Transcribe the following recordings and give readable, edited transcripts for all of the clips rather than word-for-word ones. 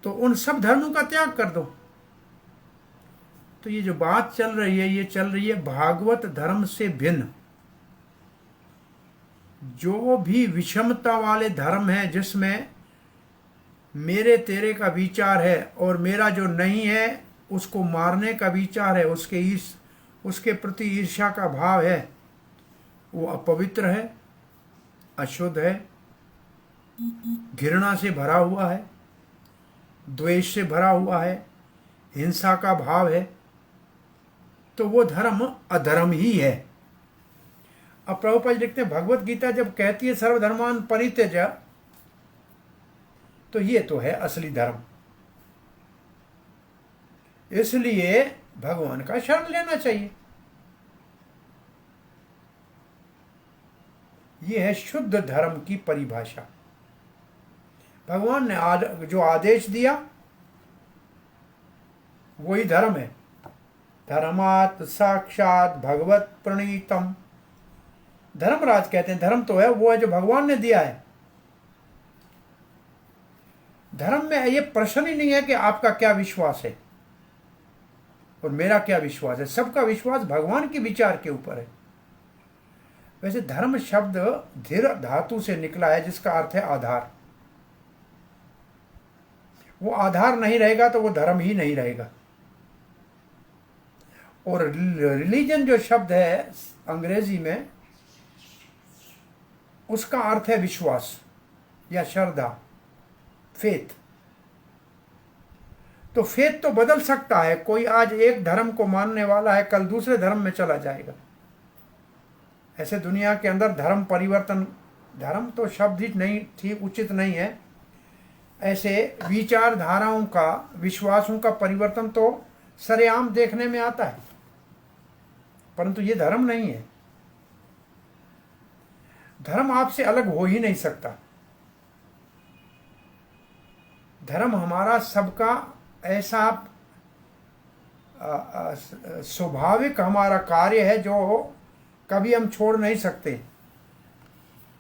तो उन सब धर्मों का त्याग कर दो। तो ये जो बात चल रही है, ये चल रही है भागवत धर्म से भिन्न। जो भी विषमता वाले धर्म है, जिसमें मेरे तेरे का विचार है और मेरा जो नहीं है उसको मारने का विचार है, उसके प्रति ईर्ष्या का भाव है, वो अपवित्र है, अशुद्ध है, घृणा से भरा हुआ है, द्वेष से भरा हुआ है, हिंसा का भाव है, तो वो धर्म अधर्म ही है। अब प्रभुपाद जी लिखते हैं, भगवत गीता जब कहती है सर्वधर्मान परित्यज्य, तो ये तो है असली धर्म। इसलिए भगवान का शरण लेना चाहिए। ये है शुद्ध धर्म की परिभाषा। भगवान ने जो आदेश दिया वही धर्म है। धर्मात् साक्षात भगवत प्रणीतम। धर्मराज कहते हैं धर्म तो है वो है जो भगवान ने दिया है। धर्म में ये प्रश्न ही नहीं है कि आपका क्या विश्वास है और मेरा क्या विश्वास है। सबका विश्वास भगवान के विचार के ऊपर है। वैसे धर्म शब्द धीर धातु से निकला है, जिसका अर्थ है आधार। वो आधार नहीं रहेगा तो वो धर्म ही नहीं रहेगा। और रिलीजन जो शब्द है अंग्रेजी में, उसका अर्थ है विश्वास या श्रद्धा, फेथ। तो फेथ तो बदल सकता है। कोई आज एक धर्म को मानने वाला है, कल दूसरे धर्म में चला जाएगा। ऐसे दुनिया के अंदर धर्म परिवर्तन, धर्म तो शब्द ही नहीं ठीक उचित नहीं है, ऐसे विचारधाराओं का, विश्वासों का परिवर्तन तो सरेआम देखने में आता है, परंतु ये धर्म नहीं है। धर्म आपसे अलग हो ही नहीं सकता। धर्म हमारा सबका ऐसा स्वाभाविक हमारा कार्य है जो कभी हम छोड़ नहीं सकते।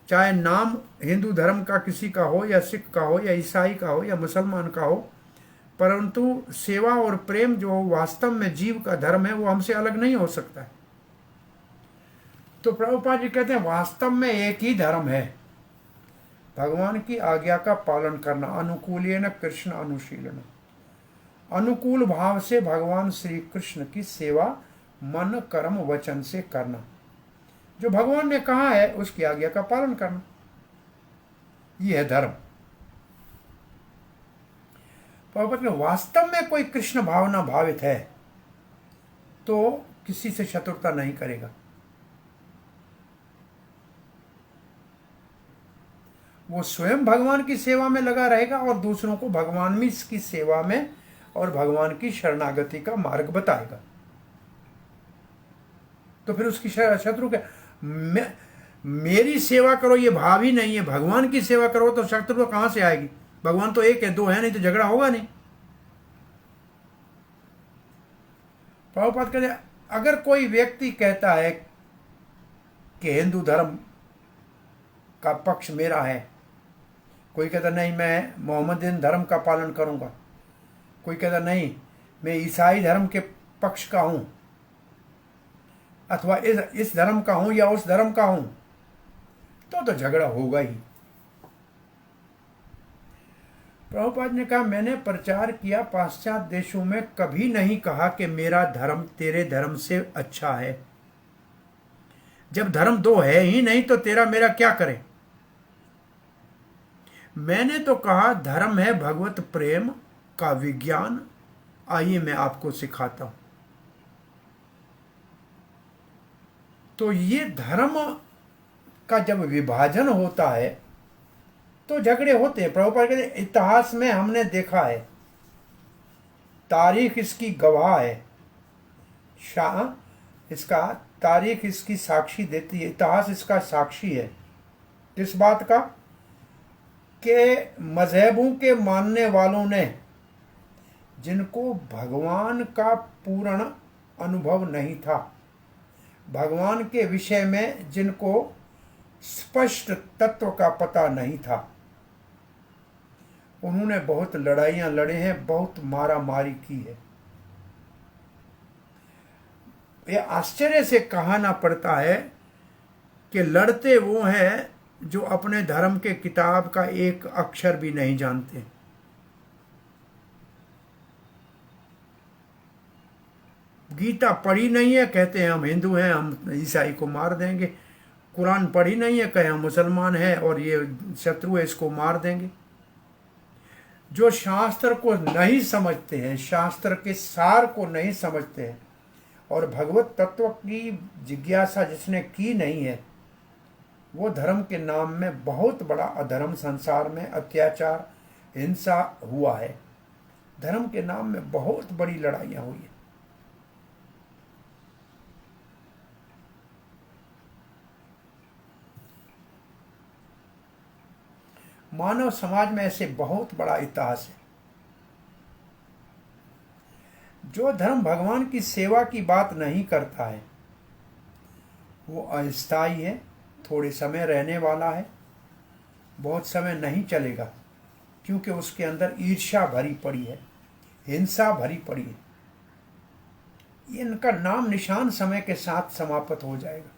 चाहे नाम हिंदू धर्म का किसी का हो, या सिख का हो, या ईसाई का हो, या मुसलमान का हो, परंतु सेवा और प्रेम जो वास्तव में जीव का धर्म है वो हमसे अलग नहीं हो सकता है। तो प्रभुपाद जी कहते हैं वास्तव में एक ही धर्म है, भगवान की आज्ञा का पालन करना। अनुकूलेन कृष्ण अनुशीलन। अनुकूल भाव से भगवान श्री कृष्ण की सेवा मन कर्म वचन से करना। जो भगवान ने कहा है उसकी आज्ञा का पालन करना, यह है धर्म। प्रभुपाद ने वास्तव में कोई कृष्ण भावना भावित है तो किसी से शत्रुता नहीं करेगा। वो स्वयं भगवान की सेवा में लगा रहेगा और दूसरों को भगवान में की सेवा में और भगवान की शरणागति का मार्ग बताएगा। तो फिर उसकी शत्रु क्या? मेरी सेवा करो ये भाव ही नहीं है, भगवान की सेवा करो तो शत्रु कहां से आएगी? भगवान तो एक है, दो है नहीं, तो झगड़ा होगा नहीं। प्रभुपाद कहते हैं अगर कोई व्यक्ति कहता है कि हिंदू धर्म का पक्ष मेरा है, कोई कहता नहीं मैं मोहम्मदन धर्म का पालन करूंगा, कोई कहता नहीं मैं ईसाई धर्म के पक्ष का हूं, अथवा इस धर्म का हूं या उस धर्म का हूं, तो झगड़ा होगा ही। प्रभुपाद ने कहा मैंने प्रचार किया पाश्चात्य देशों में, कभी नहीं कहा कि मेरा धर्म तेरे धर्म से अच्छा है। जब धर्म दो है ही नहीं तो तेरा मेरा क्या करे? मैंने तो कहा धर्म है भगवत प्रेम का विज्ञान, आइए मैं आपको सिखाता हूं। तो ये धर्म का जब विभाजन होता है तो झगड़े होते हैं। प्रभुपाद कहते हैं इतिहास में हमने देखा है, तारीख इसकी गवाह है, इसका तारीख इसकी साक्षी देती है, इतिहास इसका साक्षी है। किस बात का? कि मजहबों के मानने वालों ने, जिनको भगवान का पूर्ण अनुभव नहीं था, भगवान के विषय में जिनको स्पष्ट तत्व का पता नहीं था, उन्होंने बहुत लड़ाइयाँ लड़े हैं, बहुत मारा मारी की है। ये आश्चर्य से कहना पड़ता है कि लड़ते वो हैं जो अपने धर्म के किताब का एक अक्षर भी नहीं जानते। गीता पढ़ी नहीं है, कहते हैं हम हिंदू हैं, हम ईसाई को मार देंगे। कुरान पढ़ी नहीं है, कहे हम मुसलमान हैं और ये शत्रु है, इसको मार देंगे। जो शास्त्र को नहीं समझते हैं, शास्त्र के सार को नहीं समझते हैं और भगवत तत्व की जिज्ञासा जिसने की नहीं है, वो धर्म के नाम में बहुत बड़ा अधर्म, संसार में अत्याचार, हिंसा हुआ है। धर्म के नाम में बहुत बड़ी लड़ाइयाँ हुई है। मानव समाज में ऐसे बहुत बड़ा इतिहास है। जो धर्म भगवान की सेवा की बात नहीं करता है वो अस्थायी है, थोड़े समय रहने वाला है, बहुत समय नहीं चलेगा, क्योंकि उसके अंदर ईर्ष्या भरी पड़ी है, हिंसा भरी पड़ी है। इनका नाम निशान समय के साथ समाप्त हो जाएगा।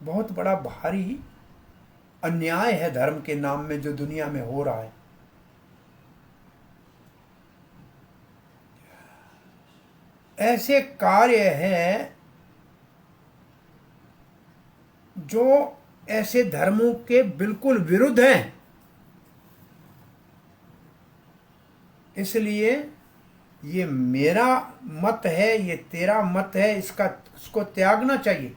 बहुत बड़ा भारी अन्याय है धर्म के नाम में जो दुनिया में हो रहा है। ऐसे कार्य हैं जो ऐसे धर्मों के बिल्कुल विरुद्ध हैं। इसलिए ये मेरा मत है, ये तेरा मत है, इसको त्यागना चाहिए।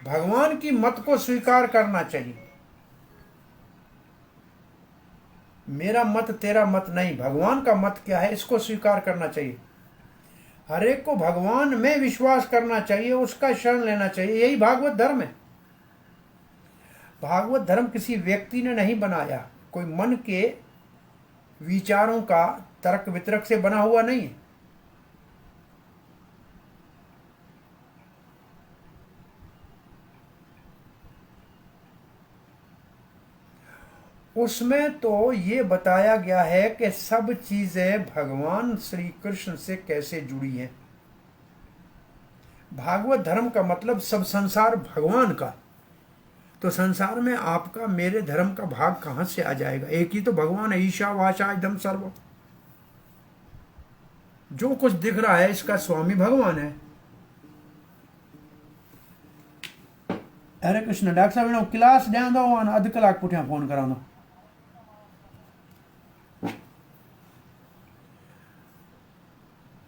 भगवान की मत को स्वीकार करना चाहिए। मेरा मत तेरा मत नहीं, भगवान का मत क्या है इसको स्वीकार करना चाहिए। हर एक को भगवान में विश्वास करना चाहिए, उसका शरण लेना चाहिए। यही भागवत धर्म है। भागवत धर्म किसी व्यक्ति ने नहीं बनाया, कोई मन के विचारों का तर्क वितर्क से बना हुआ नहीं है। उसमें तो ये बताया गया है कि सब चीजें भगवान श्री कृष्ण से कैसे जुड़ी हैं। भागवत धर्म का मतलब सब संसार भगवान का। तो संसार में आपका मेरे धर्म का भाग कहां से आ जाएगा? एक ही तो भगवान है, ईशा वाचा इदम सर्व। जो कुछ दिख रहा है इसका स्वामी भगवान है। हरे कृष्ण। डॉक्टर साहब क्लास ध्यान दो, अध कलाक पुठिया फोन करा दो।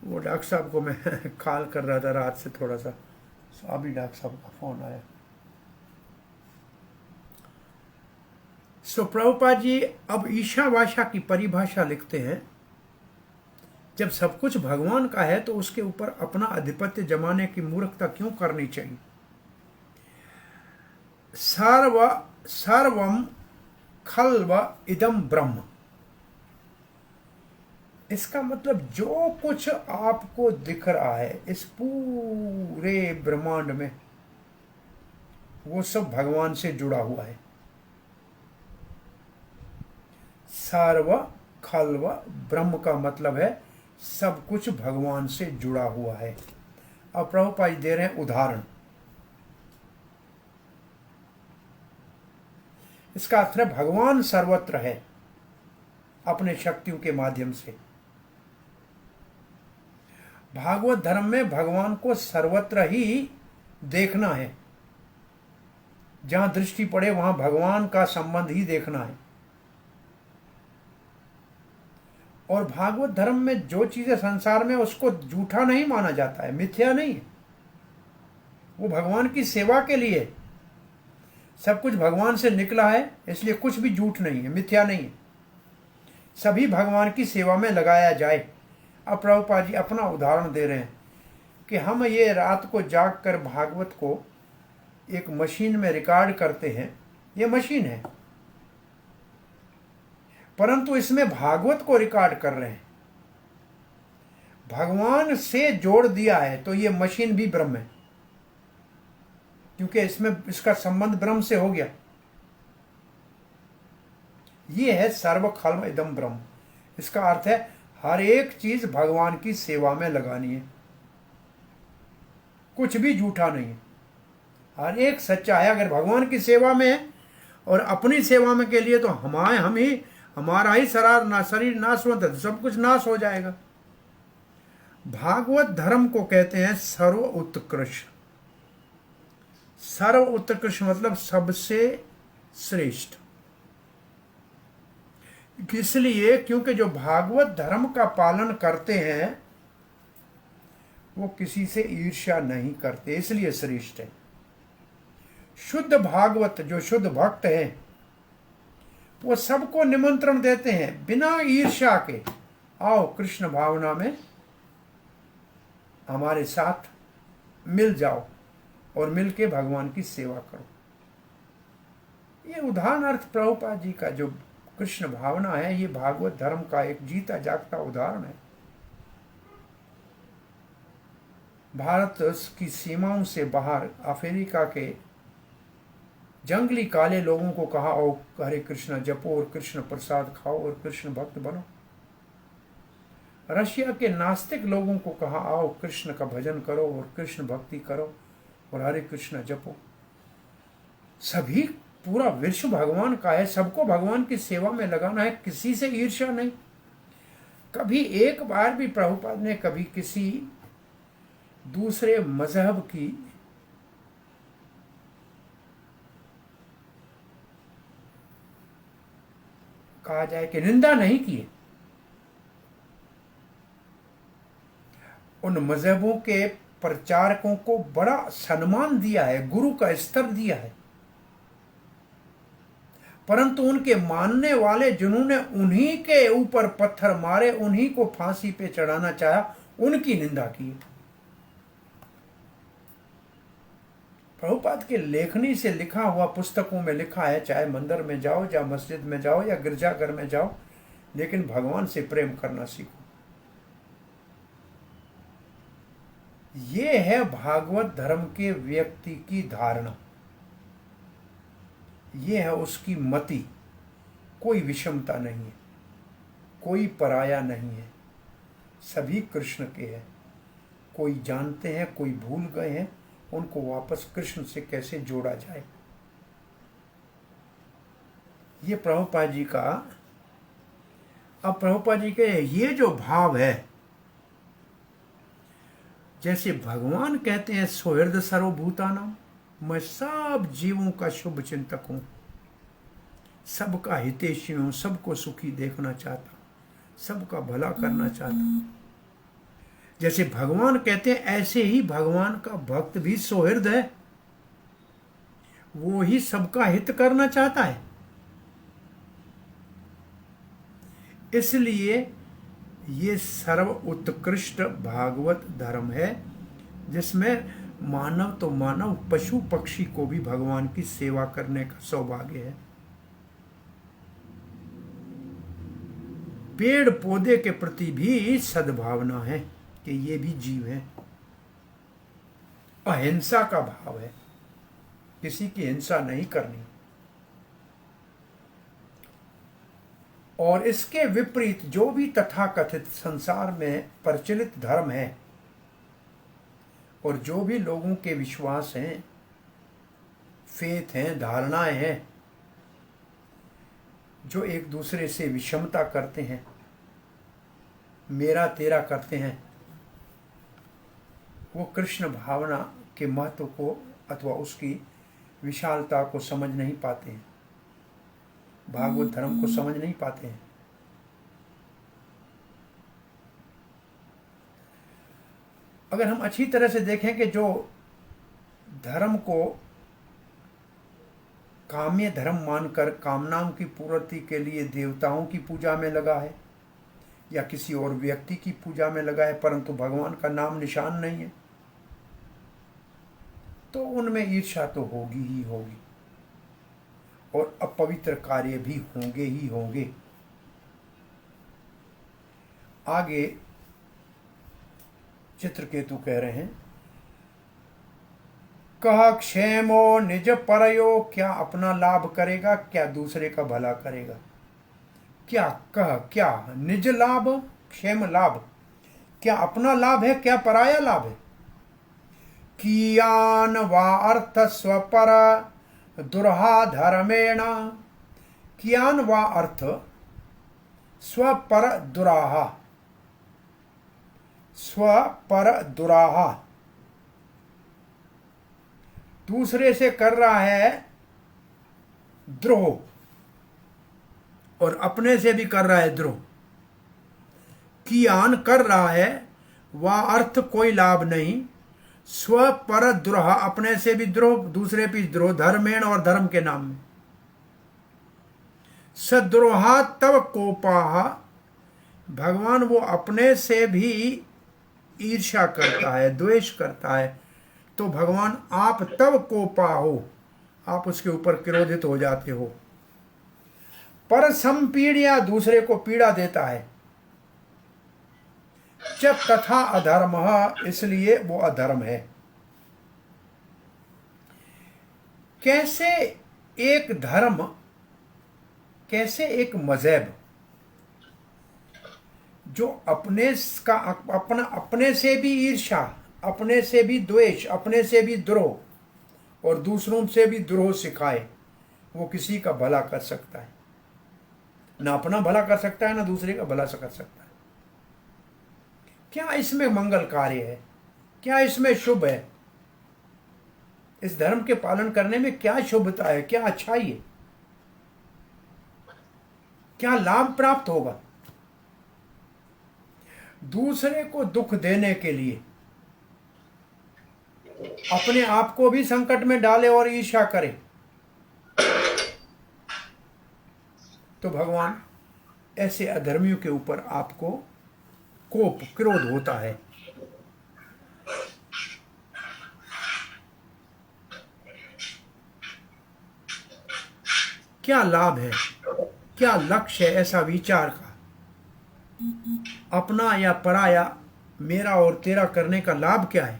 वो डॉक्टर साहब को मैं कॉल कर रहा था रात से थोड़ा सा, अभी डॉक्टर साहब का फोन आया। सो प्रभुपाद जी अब ईशावासा की परिभाषा लिखते हैं, जब सब कुछ भगवान का है तो उसके ऊपर अपना आधिपत्य जमाने की मूर्खता क्यों करनी चाहिए? सर्वम खल्व इदम ब्रह्म। इसका मतलब जो कुछ आपको दिख रहा है इस पूरे ब्रह्मांड में, वो सब भगवान से जुड़ा हुआ है। सर्व खल्व ब्रह्म का मतलब है सब कुछ भगवान से जुड़ा हुआ है। अब प्रभुपाद दे रहे हैं उदाहरण। इसका अर्थ है भगवान सर्वत्र है अपने शक्तियों के माध्यम से। भागवत धर्म में भगवान को सर्वत्र ही देखना है। जहां दृष्टि पड़े वहां भगवान का संबंध ही देखना है। और भागवत धर्म में जो चीजें संसार में, उसको झूठा नहीं माना जाता है, मिथ्या नहीं है। वो भगवान की सेवा के लिए, सब कुछ भगवान से निकला है, इसलिए कुछ भी झूठ नहीं है, मिथ्या नहीं है। सभी भगवान की सेवा में लगाया जाए। अब प्रभुपाद जी अपना उदाहरण दे रहे हैं कि हम ये रात को जाग कर भागवत को एक मशीन में रिकॉर्ड करते हैं। ये मशीन है, परंतु इसमें भागवत को रिकॉर्ड कर रहे हैं। भगवान से जोड़ दिया है तो ये मशीन भी ब्रह्म है, क्योंकि इसमें इसका संबंध ब्रह्म से हो गया। ये है सर्व खल्व इदम ब्रह्म। इसका अर्थ है हर एक चीज भगवान की सेवा में लगानी है, कुछ भी झूठा नहीं है, हर एक सच्चा है। अगर भगवान की सेवा में है और अपनी सेवा में के लिए तो हमारा ही शरीर नाशवंत है, सब कुछ नाश हो जाएगा। भागवत धर्म को कहते हैं सर्व उत्कृष्ट। सर्व उत्कृष्ट मतलब सबसे श्रेष्ठ। इसलिए क्योंकि जो भागवत धर्म का पालन करते हैं वो किसी से ईर्ष्या नहीं करते, इसलिए श्रेष्ठ है। शुद्ध भागवत जो शुद्ध भक्त हैं वो सबको निमंत्रण देते हैं बिना ईर्ष्या के, आओ कृष्ण भावना में हमारे साथ मिल जाओ और मिलके भगवान की सेवा करो। ये उदाहरणार्थ प्रभुपाद जी का जो कृष्ण भावना है, ये भागवत धर्म का एक जीता जागता उदाहरण है। भारत की सीमाओं से बाहर अफ्रीका के जंगली काले लोगों को कहा, आओ हरे कृष्ण जपो और कृष्ण प्रसाद खाओ और कृष्ण भक्त बनो। रशिया के नास्तिक लोगों को कहा, आओ कृष्ण का भजन करो और कृष्ण भक्ति करो और हरे कृष्ण जपो। सभी पूरा विश्व भगवान का है, सबको भगवान की सेवा में लगाना है, किसी से ईर्ष्या नहीं। कभी एक बार भी प्रभुपाद ने कभी किसी दूसरे मजहब की कहा जाए कि निंदा नहीं की। उन मजहबों के प्रचारकों को बड़ा सम्मान दिया है, गुरु का स्तर दिया है, परंतु उनके मानने वाले जिन्होंने उन्हीं के ऊपर पत्थर मारे, उन्हीं को फांसी पे चढ़ाना चाहा, उनकी निंदा की। प्रभुपाद के लेखनी से लिखा हुआ पुस्तकों में लिखा है, चाहे मंदिर में जाओ या मस्जिद में जाओ या गिरजाघर में जाओ, लेकिन भगवान से प्रेम करना सीखो। ये है भागवत धर्म के व्यक्ति की धारणा, ये है उसकी मति। कोई विषमता नहीं है, कोई पराया नहीं है, सभी कृष्ण के हैं। कोई जानते हैं, कोई भूल गए हैं, उनको वापस कृष्ण से कैसे जोड़ा जाए। ये प्रभुपाद जी का, अब प्रभुपाद जी के ये जो भाव है, जैसे भगवान कहते हैं सुहृद सर्वभूतानां, मैं सब जीवों का शुभ चिंतक हूं, सबका हितैषी हूं, सबको सुखी देखना चाहता हूं, सबका भला करना चाहता हूं। जैसे भगवान कहते हैं ऐसे ही भगवान का भक्त भी सुहृद है, वो ही सबका हित करना चाहता है। इसलिए ये सर्व उत्कृष्ट भागवत धर्म है, जिसमें मानव तो मानव, पशु पक्षी को भी भगवान की सेवा करने का सौभाग्य है। पेड़ पौधे के प्रति भी सद्भावना है कि ये भी जीव है। अहिंसा का भाव है, किसी की हिंसा नहीं करनी। और इसके विपरीत जो भी तथाकथित संसार में प्रचलित धर्म है और जो भी लोगों के विश्वास हैं, फेथ हैं, धारणाएं हैं, जो एक दूसरे से विषमता करते हैं, मेरा तेरा करते हैं, वो कृष्ण भावना के महत्व को अथवा उसकी विशालता को समझ नहीं पाते हैं, भागवत धर्म को समझ नहीं पाते हैं। अगर हम अच्छी तरह से देखें कि जो धर्म को काम्य धर्म मानकर कामनाओं की पूर्ति के लिए देवताओं की पूजा में लगा है या किसी और व्यक्ति की पूजा में लगा है, परंतु भगवान का नाम निशान नहीं है, तो उनमें ईर्ष्या तो होगी ही होगी और अपवित्र कार्य भी होंगे ही होंगे। आगे चित्रकेतु कह रहे हैं, कहा क्षेमो निज परयो, क्या अपना लाभ करेगा, क्या दूसरे का भला करेगा। क्या कह, क्या निज लाभ क्षेम लाभ, क्या अपना लाभ है, क्या पराया लाभ है। कियान वा अर्थ स्वपर दुर्हा धर्मेण, कियान वा अर्थ स्वपर दुराहा, स्वपर दुराहा, दूसरे से कर रहा है द्रोह और अपने से भी कर रहा है द्रोह। कियान कर रहा है, वह अर्थ कोई लाभ नहीं, स्व पर द्रोह अपने से भी द्रोह दूसरे भी द्रोह, धर्मेण और धर्म के नाम में। सद्रोहा तव कोपाह, भगवान वो अपने से भी ईर्ष्या करता है, द्वेष करता है, तो भगवान आप तब कोपा हो, आप उसके ऊपर क्रोधित हो जाते हो। पर संपीड़िया, दूसरे को पीड़ा देता है। च तथा अधर्म, इसलिए वो अधर्म है। कैसे एक धर्म, कैसे एक मजहब जो अपने से भी ईर्ष्या, अपने से भी द्वेष, अपने से भी द्रोह और दूसरों से भी द्रोह सिखाए, वो किसी का भला कर सकता है। ना अपना भला कर सकता है, ना दूसरे का भला कर सकता है। क्या इसमें मंगल कार्य है? क्या इसमें शुभ है? इस धर्म के पालन करने में क्या शुभता है, क्या अच्छाई है, क्या लाभ प्राप्त होगा? दूसरे को दुख देने के लिए अपने आप को भी संकट में डाले और ईर्ष्या करे, तो भगवान ऐसे अधर्मियों के ऊपर आपको कोप, क्रोध होता है। क्या लाभ है, क्या लक्ष्य है ऐसा विचार का? अपना या पराया, मेरा और तेरा करने का लाभ क्या है?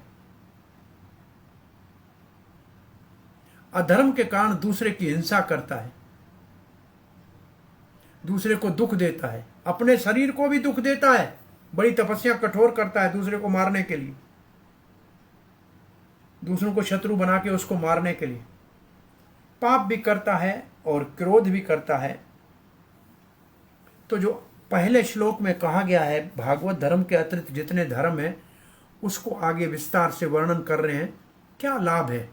अधर्म के कारण दूसरे की हिंसा करता है, दूसरे को दुख देता है, अपने शरीर को भी दुख देता है, बड़ी तपस्या कठोर करता है दूसरे को मारने के लिए, दूसरों को शत्रु बना के उसको मारने के लिए। पाप भी करता है और क्रोध भी करता है। तो जो पहले श्लोक में कहा गया है, भागवत धर्म के अतिरिक्त जितने धर्म हैं उसको आगे विस्तार से वर्णन कर रहे हैं। क्या लाभ है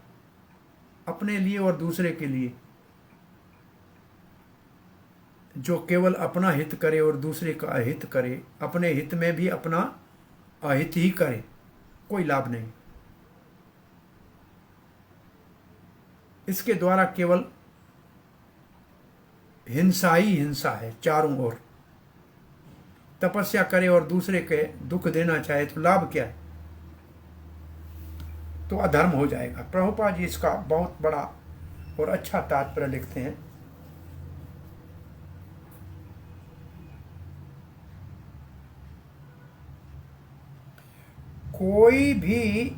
अपने लिए और दूसरे के लिए? जो केवल अपना हित करे और दूसरे का अहित करे, अपने हित में भी अपना अहित ही करे, कोई लाभ नहीं। इसके द्वारा केवल हिंसा ही हिंसा है चारों ओर। तपस्या करे और दूसरे के दुख देना चाहे तो लाभ क्या है? तो अधर्म हो जाएगा। प्रभुपाद जी इसका बहुत बड़ा और अच्छा तात्पर्य लिखते हैं। कोई भी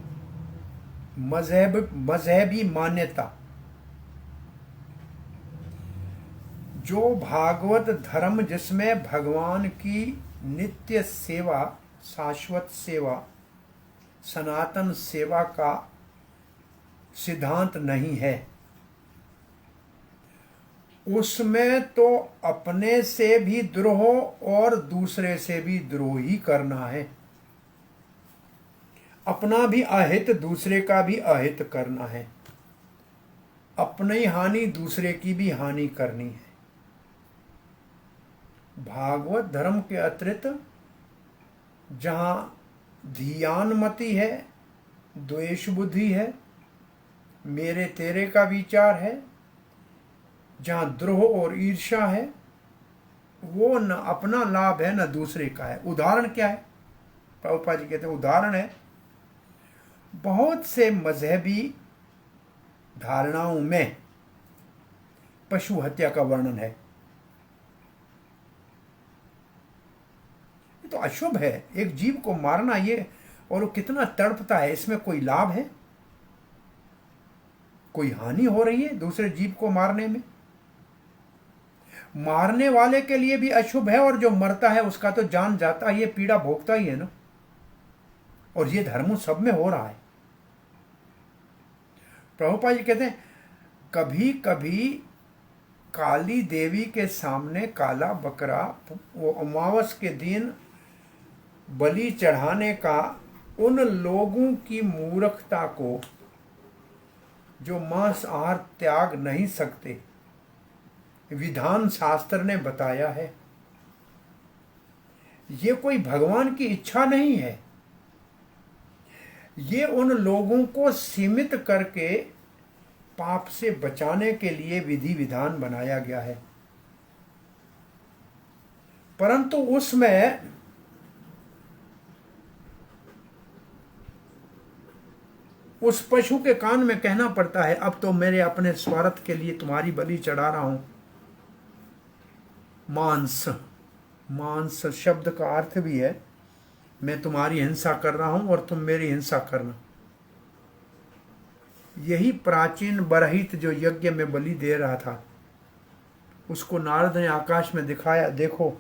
मजहबी मान्यता जो भागवत धर्म, जिसमें भगवान की नित्य सेवा, शाश्वत सेवा, सनातन सेवा का सिद्धांत नहीं है, उसमें तो अपने से भी द्रोह और दूसरे से भी द्रोह ही करना है। अपना भी अहित, दूसरे का भी अहित करना है। अपनी हानि, दूसरे की भी हानि करनी है। भागवत धर्म के अतिरिक्त जहाँ धियानमति है, द्वेष बुद्धि है, मेरे तेरे का विचार है, जहाँ द्रोह और ईर्ष्या है, वो न अपना लाभ है न दूसरे का है। उदाहरण क्या है? प्रभुपाद जी कहते हैं उदाहरण है, बहुत से मजहबी धारणाओं में पशु हत्या का वर्णन है। तो अशुभ है एक जीव को मारना, ये, और वो कितना तड़पता है। इसमें कोई लाभ है? कोई हानि हो रही है दूसरे जीव को मारने में? मारने वाले के लिए भी अशुभ है, और जो मरता है उसका तो जान जाता है, ये पीड़ा भोगता ही है ना। और ये धर्म सब में हो रहा है। प्रभुपाद जी कहते हैं कभी कभी काली देवी के सामने काला बकरा वो अमावस के दिन बलि चढ़ाने का उन लोगों की मूर्खता को जो मांस आहार त्याग नहीं सकते, विधान शास्त्र ने बताया है। ये कोई भगवान की इच्छा नहीं है, ये उन लोगों को सीमित करके पाप से बचाने के लिए विधि विधान बनाया गया है। परंतु उसमें उस पशु के कान में कहना पड़ता है अब तो मेरे अपने स्वार्थ के लिए तुम्हारी बलि चढ़ा रहा हूं। मांस, मांस शब्द का अर्थ भी है मैं तुम्हारी हिंसा कर रहा हूं और तुम मेरी हिंसा करना। यही प्राचीन बरहित जो यज्ञ में बलि दे रहा था, उसको नारद ने आकाश में दिखाया, देखो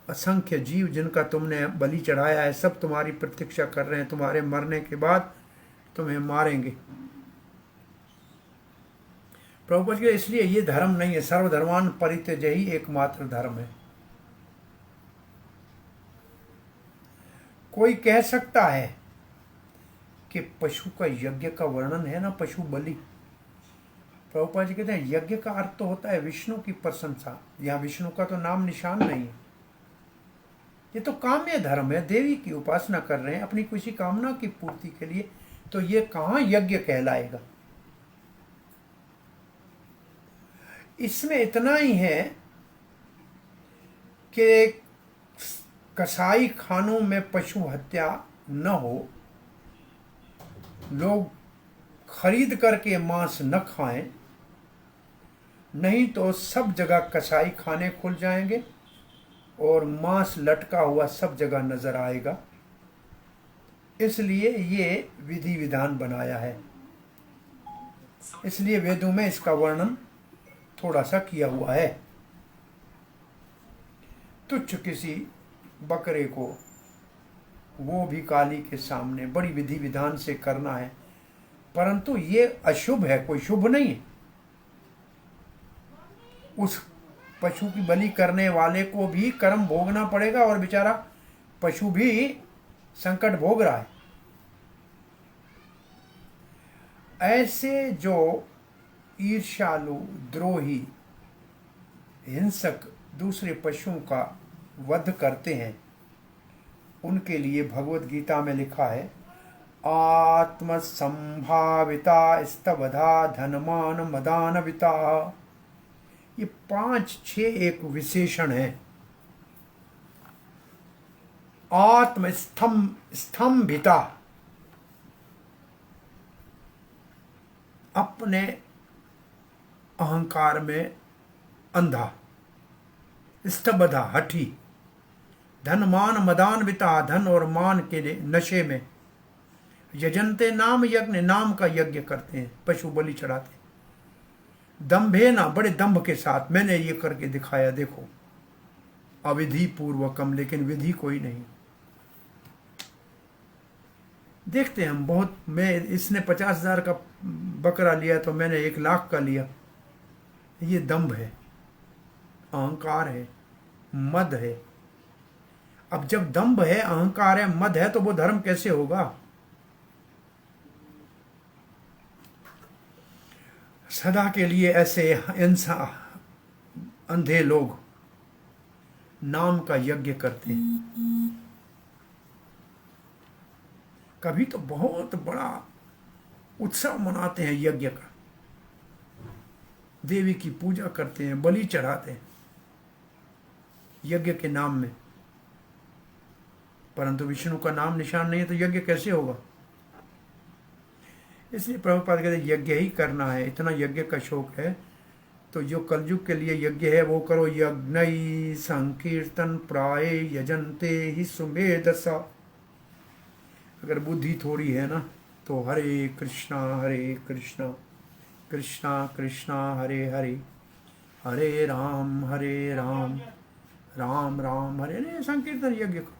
असंख्य जीव जिनका तुमने बलि चढ़ाया है सब तुम्हारी प्रतीक्षा कर रहे हैं, तुम्हारे मरने के बाद तुम्हें मारेंगे। प्रभुपाद जी इसलिए ये धर्म नहीं है, सर्वधर्मान परित्यज्य ही एकमात्र धर्म है। कोई कह सकता है कि पशु का यज्ञ का वर्णन है ना, पशु बलि। प्रभुपाद जी कहते हैं यज्ञ का अर्थ तो होता है विष्णु की प्रशंसा, यहाँ विष्णु का तो नाम निशान नहीं है। ये तो काम्य धर्म है, देवी की उपासना कर रहे हैं अपनी किसी कामना की पूर्ति के लिए, तो ये कहाँ यज्ञ कहलाएगा। इसमें इतना ही है कि कसाई खानों में पशु हत्या न हो, लोग खरीद करके मांस न खाएं, नहीं तो सब जगह कसाई खाने खुल जाएंगे और मांस लटका हुआ सब जगह नजर आएगा। इसलिए ये विधि विधान बनाया है, इसलिए वेदों में इसका वर्णन थोड़ा सा किया हुआ है। तुच्छ किसी बकरे को वो भी काली के सामने बड़ी विधि विधान से करना है, परंतु ये अशुभ है, कोई शुभ नहीं है। उस पशु की बलि करने वाले को भी कर्म भोगना पड़ेगा और बेचारा पशु भी संकट भोग रहा है। ऐसे जो ईर्ष्यालु, द्रोही, हिंसक दूसरे पशुओं का वध करते हैं, उनके लिए भगवत गीता में लिखा है आत्म संभाविता स्तबधा धनमान मदानविता। ये 5-6 एक विशेषण है। आत्म स्तंभिता, अपने अहंकार में अंधा, स्तबधा हठी, धनमान मदान्विता, धन और मान के नशे में, यजंते नाम यज्ञ, नाम का यज्ञ करते हैं, पशु बलि चढ़ाते हैं, दंभे ना, बड़े दंभ के साथ मैंने ये करके दिखाया देखो, अविधि पूर्वकम, लेकिन विधि कोई नहीं। देखते हैं हम बहुत, मैं इसने 50,000 का बकरा लिया तो मैंने 1,00,000 का लिया, ये दंभ है, अहंकार है, मद है। अब जब दंभ है, अहंकार है, मद है, तो वो धर्म कैसे होगा। सदा के लिए ऐसे इंसान अंधे लोग नाम का यज्ञ करते हैं। कभी तो बहुत बड़ा उत्सव मनाते हैं यज्ञ का, देवी की पूजा करते हैं, बलि चढ़ाते हैं यज्ञ के नाम में, परंतु विष्णु का नाम निशान नहीं है तो यज्ञ कैसे होगा। इसलिए प्रभुपाद कहते हैं यज्ञ ही करना है, इतना यज्ञ का शौक है तो जो कलयुग के लिए यज्ञ है वो करो। यज्ञ संकीर्तन प्राय यजंते ही सुमेधसा। अगर बुद्धि थोड़ी है ना तो हरे कृष्णा कृष्णा कृष्णा हरे हरे, हरे राम राम राम हरे, नहीं संकीर्तन यज्ञ करो।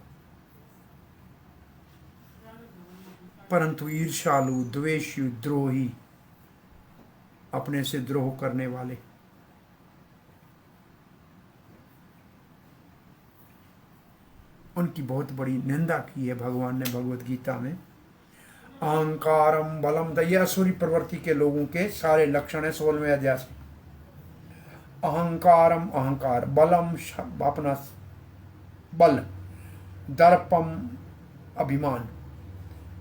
परंतु ईर्ष्यालु, द्वेषी, द्रोही, अपने से द्रोह करने वाले, उनकी बहुत बड़ी निंदा की है भगवान ने भगवत गीता में। अहंकारम बलम, ये असुरी प्रवृत्ति के लोगों के सारे लक्षण है 16वें अध्याय से। अहंकारम अहंकार, बलम अपना बल, दर्पम अभिमान,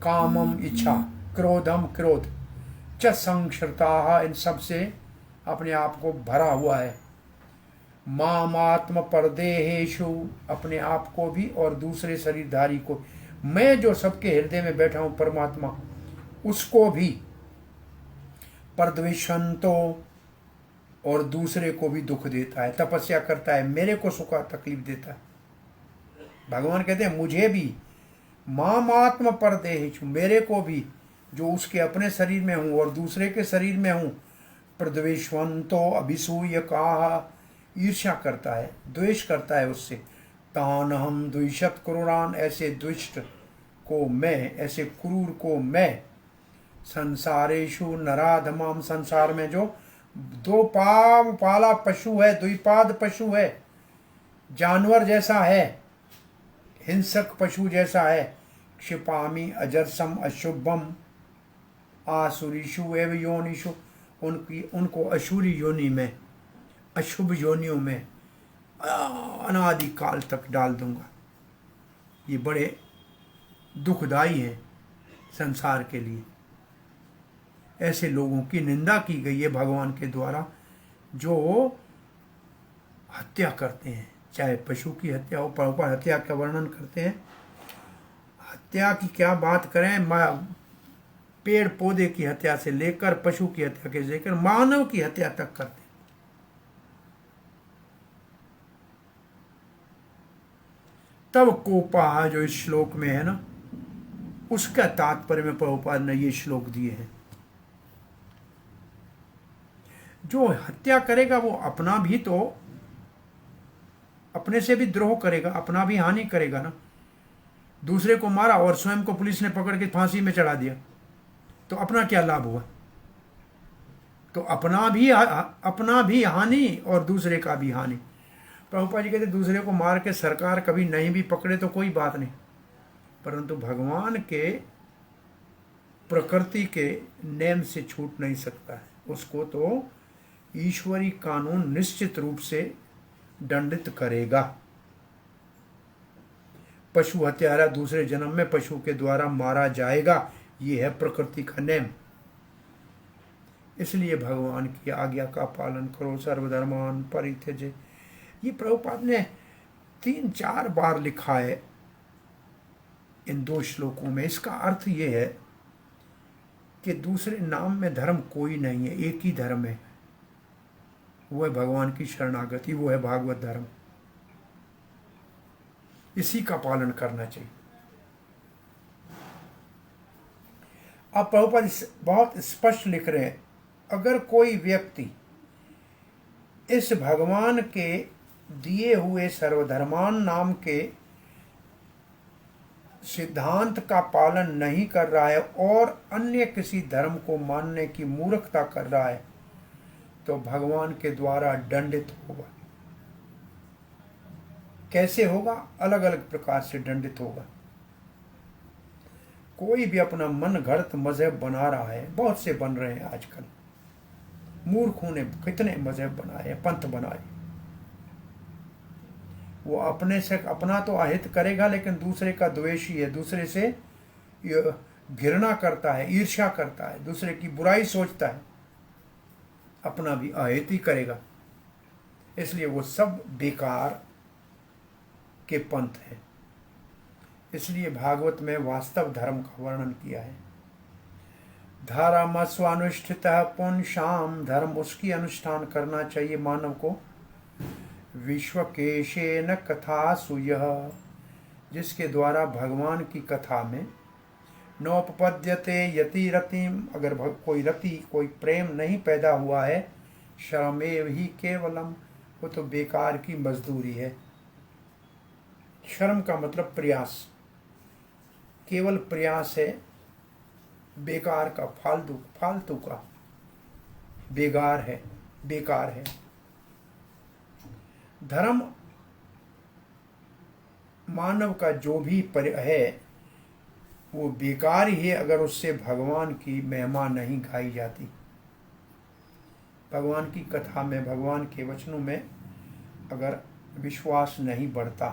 कामम इच्छा, क्रोधम क्रोध, च संश्रिता, इन सब से अपने आप को भरा हुआ है। मामात्म परदेहेशु, अपने आप को भी और दूसरे शरीरधारी को, मैं जो सबके हृदय में बैठा हूं परमात्मा, उसको भी। परद्वेषंतो, और दूसरे को भी दुख देता है, तपस्या करता है, मेरे को सुख तकलीफ देता है। भगवान कहते हैं मुझे भी, मामात्म परदेहेशु, मेरे को भी, जो उसके अपने शरीर में हूं और दूसरे के शरीर में हूं। प्रद्वेषवंतो अभिसूय का, ईर्ष्या करता है, द्वेष करता है उससे। तान हम द्विषत क्रूरान, ऐसे दुष्ट को मैं, ऐसे क्रूर को मैं। संसारेशु नराधमाम, संसार में जो दो पाव पाला पशु है, द्विपाद पशु है, जानवर जैसा है, हिंसक पशु जैसा है। क्षिपामी अजरसम अशुभम आसुरीशु एवं योनिषु, उनको अशुरी योनि में, अशुभ योनियों में अनादि काल तक डाल दूंगा। ये बड़े दुखदाई हैं संसार के लिए। ऐसे लोगों की निंदा की गई है भगवान के द्वारा जो हत्या करते हैं, चाहे पशु की हत्या हो। प्रभुपाद हत्या का वर्णन करते हैं। हत्या की क्या बात करें, पेड़ पौधे की हत्या से लेकर पशु की हत्या के लेकर मानव की हत्या तक करते हैं। तब कोपा जो इस श्लोक में है ना, उसका तात्पर्य में प्रभुपाद ने ये श्लोक दिए हैं। जो हत्या करेगा वो अपना भी तो, अपने से भी द्रोह करेगा, अपना भी हानि करेगा ना। दूसरे को मारा और स्वयं को पुलिस ने पकड़ के फांसी में चढ़ा दिया, तो अपना क्या लाभ हुआ? तो अपना भी हानि और दूसरे का भी हानि। प्रभुपाद जी कहते दूसरे को मार के सरकार कभी नहीं भी पकड़े तो कोई बात नहीं, परंतु भगवान के प्रकृति के नियम से छूट नहीं सकता है। उसको तो ईश्वरी कानून निश्चित रूप से दंडित करेगा। पशु हत्यारा दूसरे जन्म में पशु के द्वारा मारा जाएगा, ये है प्रकृति का नियम। इसलिए भगवान की आज्ञा का पालन करो, सर्वधर्मान परित्यज्य। ये प्रभुपाद ने 3-4 बार लिखा है इन 2 श्लोकों में। इसका अर्थ ये है कि दूसरे नाम में धर्म कोई नहीं है, एक ही धर्म है, वो है भगवान की शरणागति, वो है भागवत धर्म। इसी का पालन करना चाहिए। अब प्रभुपाद बहुत स्पष्ट लिख रहे हैं, अगर कोई व्यक्ति इस भगवान के दिए हुए सर्वधर्मान नाम के सिद्धांत का पालन नहीं कर रहा है और अन्य किसी धर्म को मानने की मूर्खता कर रहा है, तो भगवान के द्वारा दंडित होगा। कैसे होगा? अलग अलग प्रकार से दंडित होगा। कोई भी अपना मन घड़त मजहब बना रहा है, बहुत से बन रहे हैं आजकल, मूर्खों ने कितने मजहब बनाए, पंथ बनाए। वो अपने से अपना तो अहित करेगा, लेकिन दूसरे का द्वेषी है, दूसरे से घृणा करता है, ईर्ष्या करता है, दूसरे की बुराई सोचता है, अपना भी अहित ही करेगा। इसलिए वो सब बेकार के पंथ है। इसलिए भागवत में वास्तव धर्म का वर्णन किया है। धर्म स्वानुष्ठित पुंसाम, धर्म उसकी अनुष्ठान करना चाहिए मानव को। विश्वकेशेन कथा सुयः, जिसके द्वारा भगवान की कथा में नोपपद्यते यति रतिम, अगर कोई रति, कोई प्रेम नहीं पैदा हुआ है श्रमेव ही केवलम, वो तो बेकार की मजदूरी है। श्रम का मतलब प्रयास, केवल प्रयास है, बेकार का, फालतू फालतू का, बेकार है, बेकार है। धर्म मानव का जो भी है वो बेकार ही है अगर उससे भगवान की महिमा नहीं गाई जाती। भगवान की कथा में, भगवान के वचनों में अगर विश्वास नहीं बढ़ता।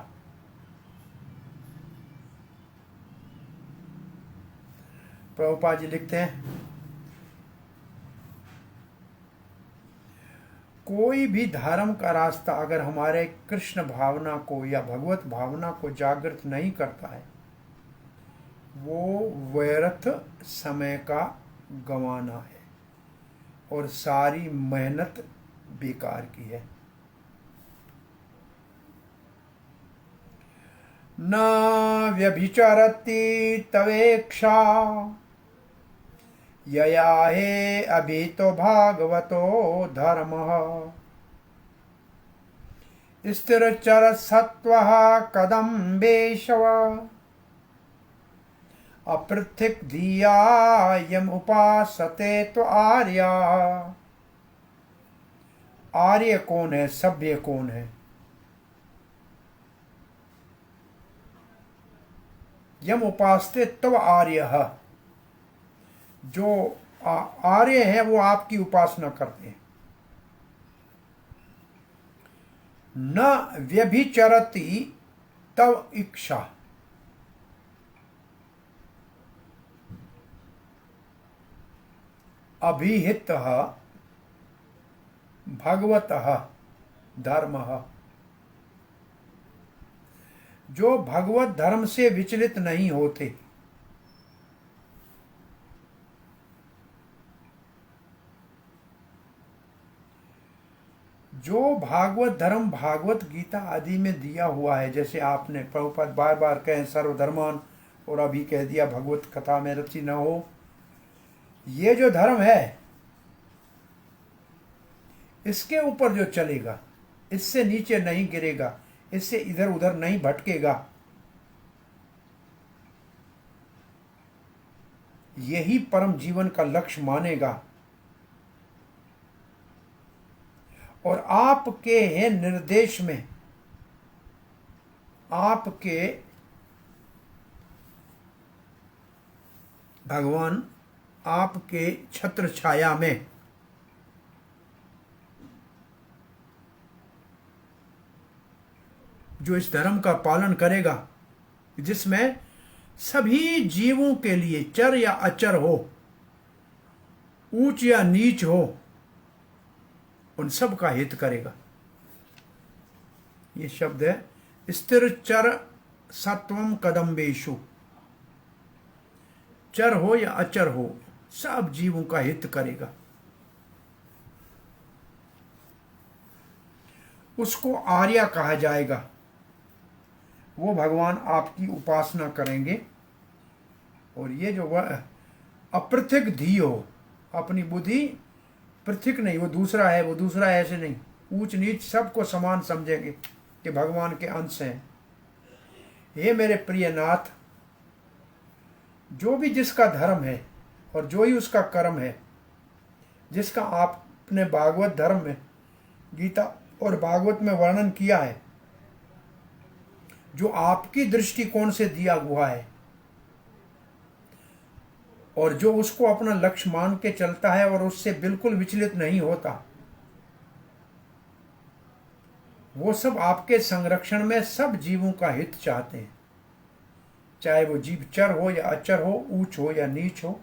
प्रभुपाद जी लिखते हैं, कोई भी धर्म का रास्ता अगर हमारे कृष्ण भावना को या भगवत भावना को जागृत नहीं करता है, वो व्यर्थ समय का गंवाना है और सारी मेहनत बेकार की है। न व्यभिचरति तवेक्षा यया हे अभितो भागवतो धर्मः स्थिरचर सत्वः कदम्बेशव अपृथिक धिया यम उपासते तो आर्या। आर्य कौन है, सभ्य कौन है? यम उपासते तव आर्य, जो आर्य है वो आपकी उपासना करते हैं। न व्यभिचरति तव इच्छा, अभिहितः भगवतः धर्मः, जो भगवत धर्म से विचलित नहीं होते। जो भागवत धर्म भागवत गीता आदि में दिया हुआ है, जैसे आपने प्रभुपाद बार बार कहे सर्वधर्मान, और अभी कह दिया भगवत कथा में रुचि न हो, ये जो धर्म है इसके ऊपर जो चलेगा, इससे नीचे नहीं गिरेगा, इससे इधर उधर नहीं भटकेगा, यही परम जीवन का लक्ष्य मानेगा। और आपके निर्देश में, आपके भगवान आपके छत्र छाया में जो इस धर्म का पालन करेगा, जिसमें सभी जीवों के लिए चर या अचर हो, ऊंच या नीच हो, उन सब का हित करेगा। ये शब्द है स्थिर चर सत्वम कदम्बेशु, चर हो या अचर हो, सब जीवों का हित करेगा। उसको आर्य कहा जाएगा। वो भगवान आपकी उपासना करेंगे। और ये जो वह अपृथक धी हो, अपनी बुद्धि पृथक नहीं, वो दूसरा है, वो दूसरा है ऐसे नहीं, ऊंच नीच सबको समान समझेंगे कि भगवान के अंश हैं। हे मेरे प्रिय नाथ, जो भी जिसका धर्म है और जो ही उसका कर्म है, जिसका आपने भागवत धर्म में, गीता और भागवत में वर्णन किया है, जो आपकी दृष्टिकोण से दिया हुआ है, और जो उसको अपना लक्ष्य मान के चलता है और उससे बिल्कुल विचलित नहीं होता, वो सब आपके संरक्षण में सब जीवों का हित चाहते हैं, चाहे वो जीव चर हो या अचर हो, ऊंच हो या नीच हो।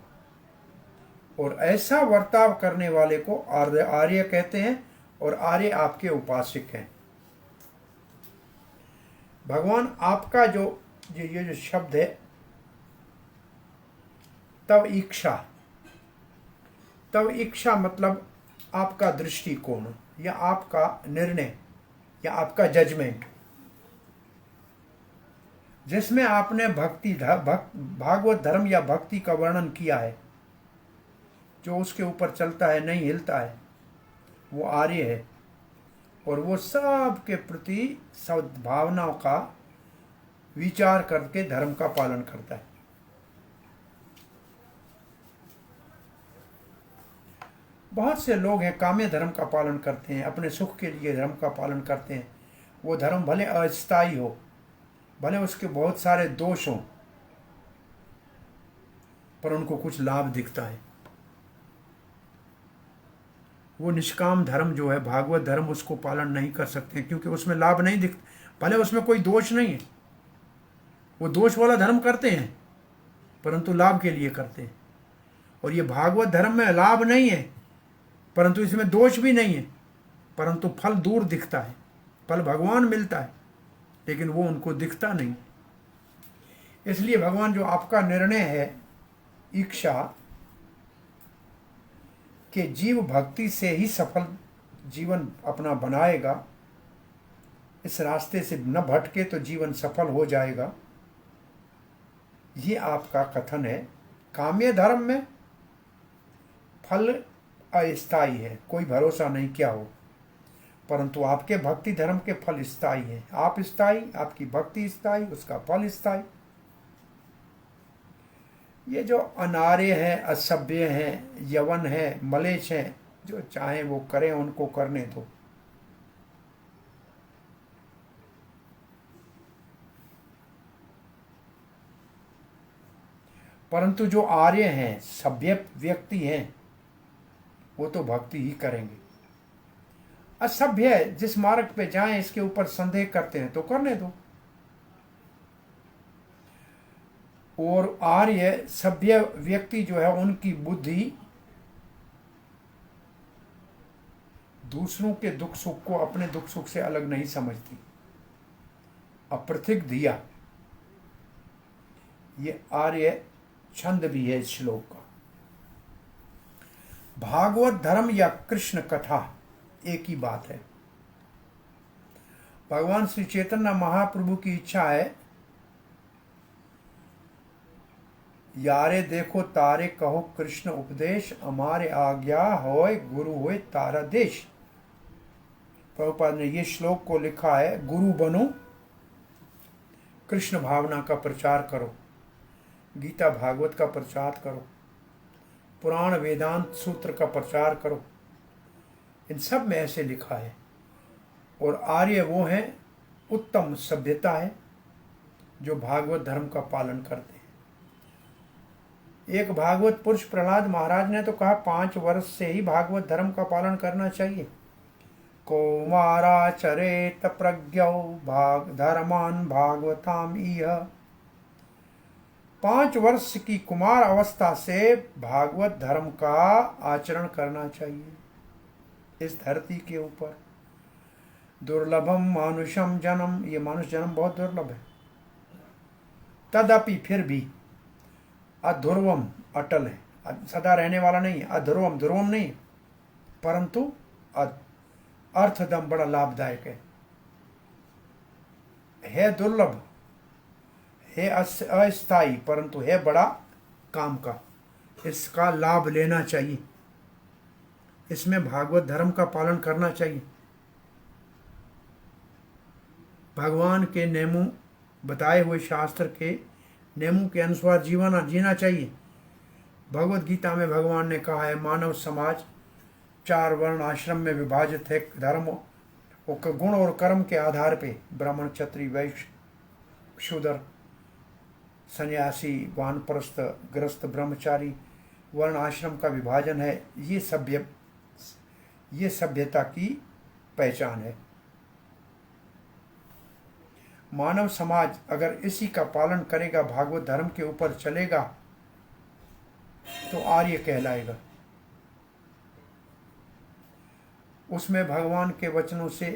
और ऐसा वर्ताव करने वाले को आर्य कहते हैं, और आर्य आपके उपासक हैं। भगवान आपका जो ये जो शब्द है तव इच्छा, तव इच्छा मतलब आपका दृष्टिकोण या आपका निर्णय या आपका जजमेंट, जिसमें आपने भागवत धर्म या भक्ति का वर्णन किया है, जो उसके ऊपर चलता है, नहीं हिलता है, वो आर्य है और वो सब के प्रति सद्भावनाओं का विचार करके धर्म का पालन करता है। बहुत से लोग हैं काम्य धर्म का पालन करते हैं, अपने सुख के लिए धर्म का पालन करते हैं। वो धर्म भले अस्थायी हो, भले उसके बहुत सारे दोष हों, पर उनको कुछ लाभ दिखता है। वो निष्काम धर्म जो है, भागवत धर्म, उसको पालन नहीं कर सकते क्योंकि उसमें लाभ नहीं दिखता। भले उसमें कोई दोष नहीं है, वो दोष वाला धर्म करते हैं परंतु लाभ के लिए करते हैं। और ये भागवत धर्म में लाभ नहीं है परंतु इसमें दोष भी नहीं है, परंतु फल दूर दिखता है, फल भगवान मिलता है लेकिन वो उनको दिखता नहीं। इसलिए भगवान जो आपका निर्णय है इच्छा कि जीव भक्ति से ही सफल जीवन अपना बनाएगा, इस रास्ते से न भटके तो जीवन सफल हो जाएगा, ये आपका कथन है। काम्य धर्म में फल अस्थायी है, कोई भरोसा नहीं क्या हो, परंतु आपके भक्ति धर्म के फल स्थायी है। आप स्थायी, आपकी भक्ति स्थायी, उसका फल स्थायी। ये जो अनार्य है, असभ्य है, यवन है, मलेच्छ है, जो चाहे वो करें, उनको करने दो। परंतु जो आर्य हैं, सभ्य व्यक्ति हैं, वो तो भक्ति ही करेंगे। असभ्य जिस मार्ग पे जाएं इसके ऊपर संदेह करते हैं तो करने दो। और आर्य सभ्य व्यक्ति जो है, उनकी बुद्धि दूसरों के दुख सुख को अपने दुख सुख से अलग नहीं समझती। अप्रथिक दिया, ये आर्य छंद भी है इस श्लोक का। भागवत धर्म या कृष्ण कथा एक ही बात है। भगवान श्री चैतन्य महाप्रभु की इच्छा है, यारे देखो तारे कहो कृष्ण उपदेश, हमारे आज्ञा होय गुरु होय तारा देश। प्रभुपाद ने ये श्लोक को लिखा है, गुरु बनो, कृष्ण भावना का प्रचार करो, गीता भागवत का प्रचार करो, पुराण वेदांत सूत्र का प्रचार करो। इन सब में ऐसे लिखा है। और आर्य वो है, उत्तम सभ्यता है, जो भागवत धर्म का पालन करते हैं। एक भागवत पुरुष प्रहलाद महाराज ने तो कहा 5 वर्ष से ही भागवत धर्म का पालन करना चाहिए। कौमाराचरेत प्रज्ञौ भाग धर्मान भागवताम इह। 5 वर्ष की कुमार अवस्था से भागवत धर्म का आचरण करना चाहिए। इस धरती के ऊपर दुर्लभम मानुषम जन्म, ये मानुष जन्म बहुत दुर्लभ है। तदपि फिर भी अध्रुवम, अटल है, सदा रहने वाला नहीं है। अध्रुवम, ध्रुवम नहीं, परंतु अर्थदम बड़ा लाभदायक है दुर्लभ, है अस्थायी, परंतु है बड़ा काम का। इसका लाभ लेना चाहिए, इसमें भागवत धर्म का पालन करना चाहिए। भगवान के नियमों, बताए हुए शास्त्र के नियमों के अनुसार जीना चाहिए। भगवत गीता में भगवान ने कहा है, मानव समाज 4 वर्ण आश्रम में विभाजित है। धर्म और गुण और कर्म के आधार पे ब्राह्मण, क्षत्रिय, वैश्य, शूद्र, सन्यासी, वानप्रस्थ, गृहस्थ, ब्रह्मचारी वर्ण आश्रम का विभाजन है। ये सभ्यता की पहचान है। मानव समाज अगर इसी का पालन करेगा, भागवत धर्म के ऊपर चलेगा, तो आर्य कहलाएगा। उसमें भगवान के वचनों से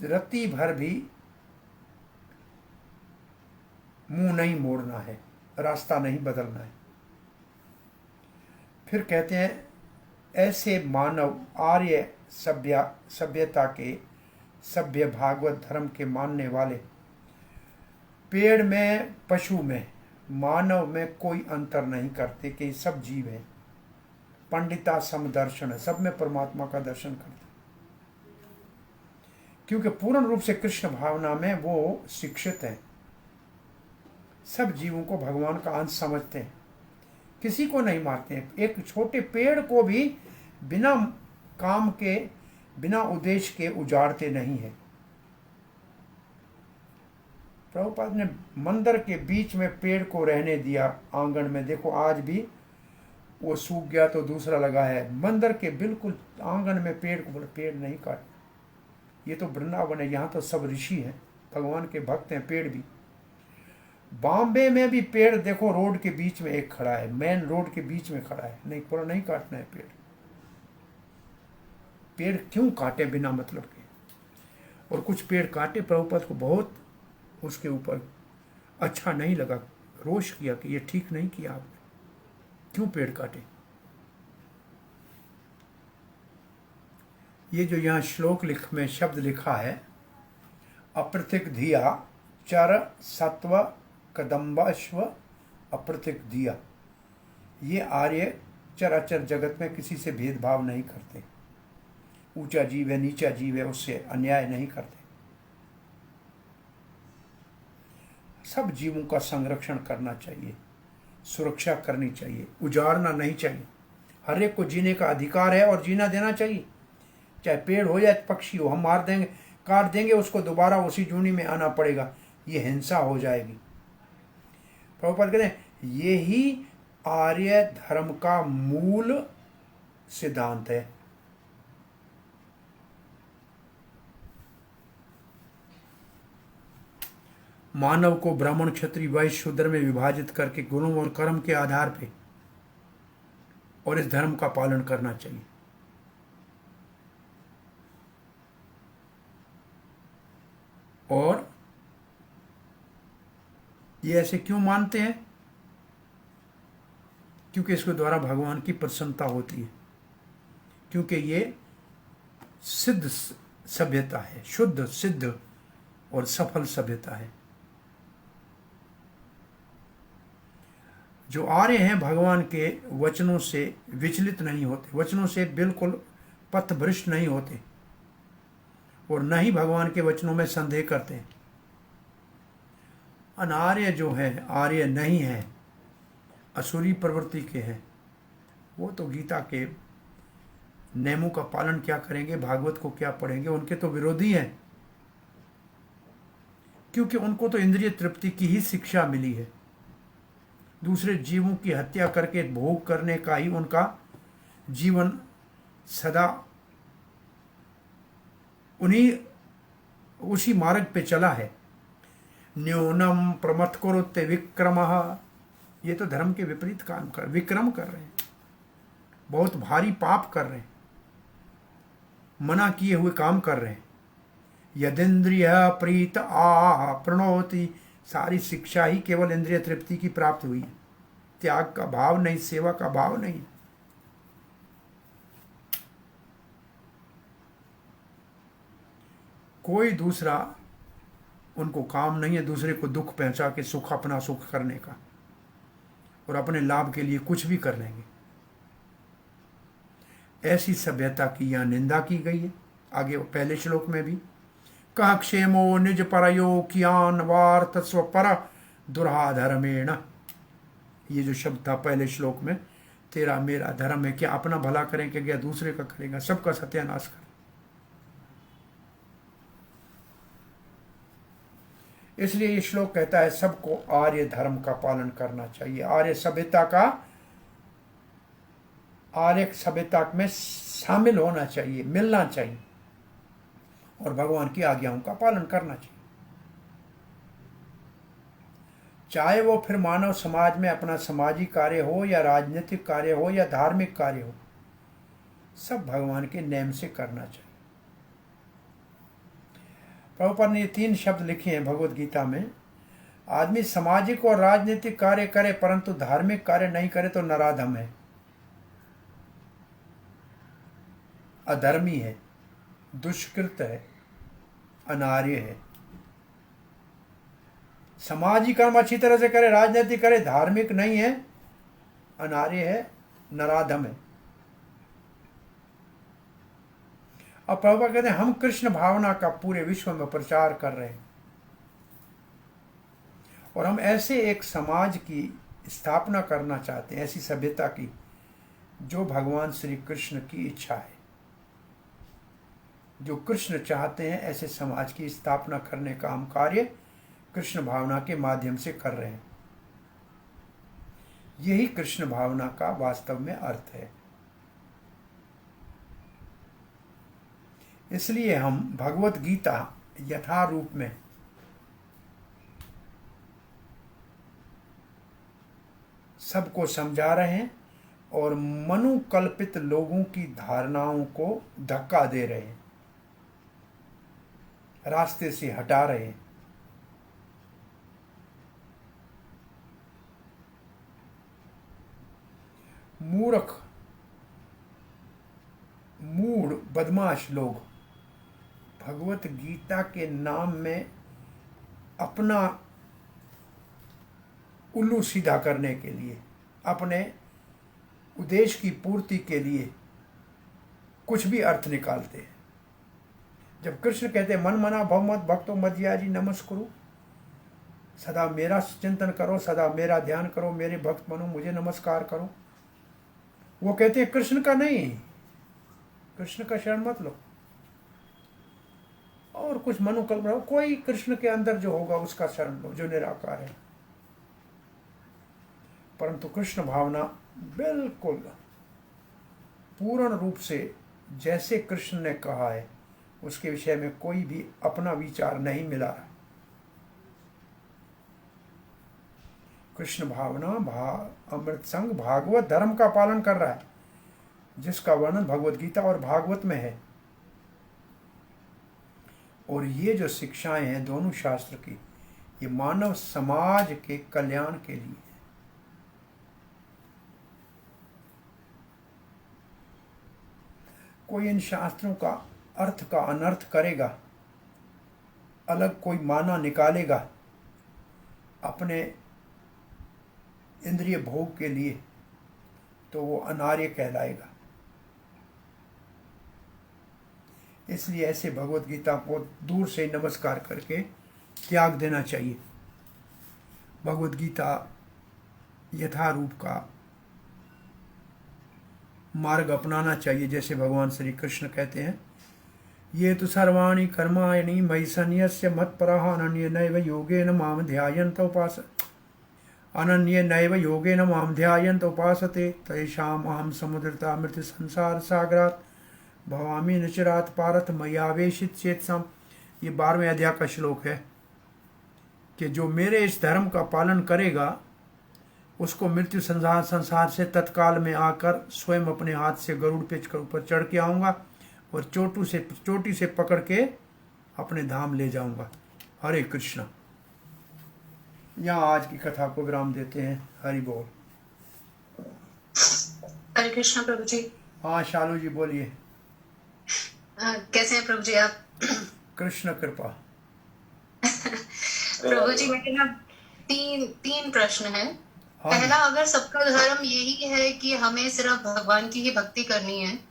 रत्ती भर भी मुंह नहीं मोड़ना है, रास्ता नहीं बदलना है। फिर कहते हैं, ऐसे मानव आर्य सभ्यता के सभ्य भागवत धर्म के मानने वाले पेड़ में, पशु में, मानव में कोई अंतर नहीं करते कि सब जीव हैं। पंडिता समदर्शन है, सब में परमात्मा का दर्शन करते, क्योंकि पूर्ण रूप से कृष्ण भावना में वो शिक्षित है। सब जीवों को भगवान का अंश समझते हैं, किसी को नहीं मारते हैं। एक छोटे पेड़ को भी बिना काम के, बिना उद्देश्य के उजाड़ते नहीं है। प्रभुपाद ने मंदिर के बीच में पेड़ को रहने दिया, आंगन में। देखो आज भी वो सूख गया तो दूसरा लगा है। मंदिर के बिल्कुल आंगन में पेड़ को बोले पेड़ नहीं काट, ये तो वृंदावन है, यहाँ तो सब ऋषि हैं, भगवान के भक्त हैं। पेड़ भी बॉम्बे में भी पेड़ देखो, रोड के बीच में एक खड़ा है, मेन रोड के बीच में खड़ा है, नहीं पूरा नहीं काटना है पेड़। पेड़ क्यों काटे बिना मतलब के? और कुछ पेड़ काटे, प्रभुपाद को बहुत उसके ऊपर अच्छा नहीं लगा, रोष किया कि ये ठीक नहीं किया आपने, क्यों पेड़ काटे। ये जो यहाँ श्लोक में शब्द लिखा है, अप्रतिक धिया चर सत्व कदम्बाश्व अप्रतिक दिया, ये आर्य चराचर जगत में किसी से भेदभाव नहीं करते। ऊंचा जीव है, नीचा जीव है, उससे अन्याय नहीं करते। सब जीवों का संरक्षण करना चाहिए, सुरक्षा करनी चाहिए, उजाड़ना नहीं चाहिए। हर एक को जीने का अधिकार है और जीना देना चाहिए, चाहे पेड़ हो या पक्षी हो। हम मार देंगे, काट देंगे, उसको दोबारा उसी जूनी में आना पड़ेगा, ये हिंसा हो जाएगी। प्रभुपाद कहते हैं यही आर्य धर्म का मूल सिद्धांत है। मानव को ब्राह्मण, क्षत्रिय, वैश्य, शूद्र में विभाजित करके गुणों और कर्म के आधार पे और इस धर्म का पालन करना चाहिए। और ये ऐसे क्यों मानते हैं? क्योंकि इसके द्वारा भगवान की प्रसन्नता होती है, क्योंकि ये सिद्ध सभ्यता है, शुद्ध, सिद्ध और सफल सभ्यता है। जो आर्य हैं भगवान के वचनों से विचलित नहीं होते, वचनों से बिल्कुल पथभ्रष्ट नहीं होते और न ही भगवान के वचनों में संदेह करते हैं। अनार्य जो है, आर्य नहीं है, असुरी प्रवृत्ति के हैं, वो तो गीता के नियमों का पालन क्या करेंगे, भागवत को क्या पढ़ेंगे, उनके तो विरोधी हैं, क्योंकि उनको तो इंद्रिय तृप्ति की ही शिक्षा मिली है। दूसरे जीवों की हत्या करके भोग करने का ही उनका जीवन सदा उसी मार्ग पे चला है। न्यूनम प्रमथ कुरुते विक्रमः, ये तो धर्म के विपरीत काम कर, विक्रम कर रहे हैं, बहुत भारी पाप कर रहे हैं, मना किए हुए काम कर रहे हैं। यदिंद्रिय प्रीत आह प्रणोति, सारी शिक्षा ही केवल इंद्रिय तृप्ति की प्राप्त हुई है, त्याग का भाव नहीं, सेवा का भाव नहीं। कोई दूसरा उनको काम नहीं है दूसरे को दुख पहुंचा के सुख, अपना सुख करने का, और अपने लाभ के लिए कुछ भी कर लेंगे। ऐसी सभ्यता की यहाँ निंदा की गई है। आगे पहले श्लोक में भी कह क्षेमो निज परयो कियान वार्त स्वपर दुराधर्मेण, ये जो शब्द था पहले श्लोक में, तेरा मेरा धर्म है, क्या अपना भला करें कि क्या दूसरे का करेगा, सबका सत्यानाश करें। इसलिए ये श्लोक कहता है सबको आर्य धर्म का पालन करना चाहिए, आर्य सभ्यता में शामिल होना चाहिए, मिलना चाहिए और भगवान की आज्ञाओं का पालन करना चाहिए। चाहे वो फिर मानव समाज में अपना सामाजिक कार्य हो या राजनीतिक कार्य हो या धार्मिक कार्य हो, सब भगवान के नियम से करना चाहिए। प्रभुपाद ने ये 3 शब्द लिखे हैं भगवत गीता में, आदमी सामाजिक और राजनीतिक कार्य करे परंतु धार्मिक कार्य नहीं करे तो नराधम है, अधर्मी है, दुष्कृत है, अनार्य है। सामाजिक कर्म अच्छी तरह से करे, राजनीति करे, धार्मिक नहीं है, अनार्य है, नराधम है। अब प्रभुपाद कहते हैं हम कृष्ण भावना का पूरे विश्व में प्रचार कर रहे हैं और हम ऐसे एक समाज की स्थापना करना चाहते हैं, ऐसी सभ्यता की जो भगवान श्री कृष्ण की इच्छा है। जो कृष्ण चाहते हैं ऐसे समाज की स्थापना करने का हम कार्य कृष्ण भावना के माध्यम से कर रहे हैं। यही कृष्ण भावना का वास्तव में अर्थ है। इसलिए हम भगवत गीता यथारूप में सबको समझा रहे हैं और मनुकल्पित लोगों की धारणाओं को धक्का दे रहे हैं, रास्ते से हटा रहे हैं। मूर्ख, मूढ़, बदमाश लोग भगवत गीता के नाम में अपना उल्लू सीधा करने के लिए, अपने उद्देश्य की पूर्ति के लिए कुछ भी अर्थ निकालते हैं। जब कृष्ण कहते हैं मन मना भव मत भक्तो मध्याजी नमस्कुरु, सदा मेरा चिंतन करो, सदा मेरा ध्यान करो, मेरे भक्त बनो, मुझे नमस्कार करो, वो कहते हैं कृष्ण का नहीं, कृष्ण का शरण मत लो और कुछ मनुकल्पना, कोई कृष्ण के अंदर जो होगा उसका शरण लो जो निराकार है। परंतु कृष्ण भावना बिल्कुल पूर्ण रूप से जैसे कृष्ण ने कहा है उसके विषय में कोई भी अपना विचार नहीं मिला है। कृष्ण भावना अमृत संग भागवत धर्म का पालन कर रहा है, जिसका वर्णन भगवत गीता और भागवत में है। और ये जो शिक्षाएं हैं दोनों शास्त्र की, ये मानव समाज के कल्याण के लिए है। कोई इन शास्त्रों का अर्थ का अनर्थ करेगा, अलग कोई माना निकालेगा अपने इंद्रिय भोग के लिए, तो वो अनार्य कहलाएगा। इसलिए ऐसे भगवत गीता को दूर से नमस्कार करके त्याग देना चाहिए। भगवत गीता यथारूप का मार्ग अपनाना चाहिए, जैसे भगवान श्री कृष्ण कहते हैं ये तो सर्वाणि कर्माणि मयि सन्न्यस्य मत्परः अनन्य नैव योगेन माम ध्यायन्त उपासते तेषाम् अहं समुद्रता मृत्यु संसार सागरात् भवामि न चिरात् पारथ मय्यावेशित चेतसाम्। ये 12वें अध्याय का श्लोक है कि जो मेरे इस धर्म का पालन करेगा उसको मृत्यु संसार से तत्काल में आकर स्वयं अपने हाथ से गरुड़ पे ऊपर चढ़ के आऊँगा और चोटी से पकड़ के अपने धाम ले जाऊँगा। हरे कृष्णा। यहाँ आज की कथा को विराम देते हैं। हरि बोल। हरे कृष्णा प्रभु जी। हाँ शालू जी बोलिए। कैसे हैं प्रभु जी आप? कृष्ण कृपा। प्रभु जी मेरे ना तीन प्रश्न हैं। हाँ। पहला, अगर सबका धर्म यही है कि हमें सिर्फ भगवान की ही भक्ति करनी है,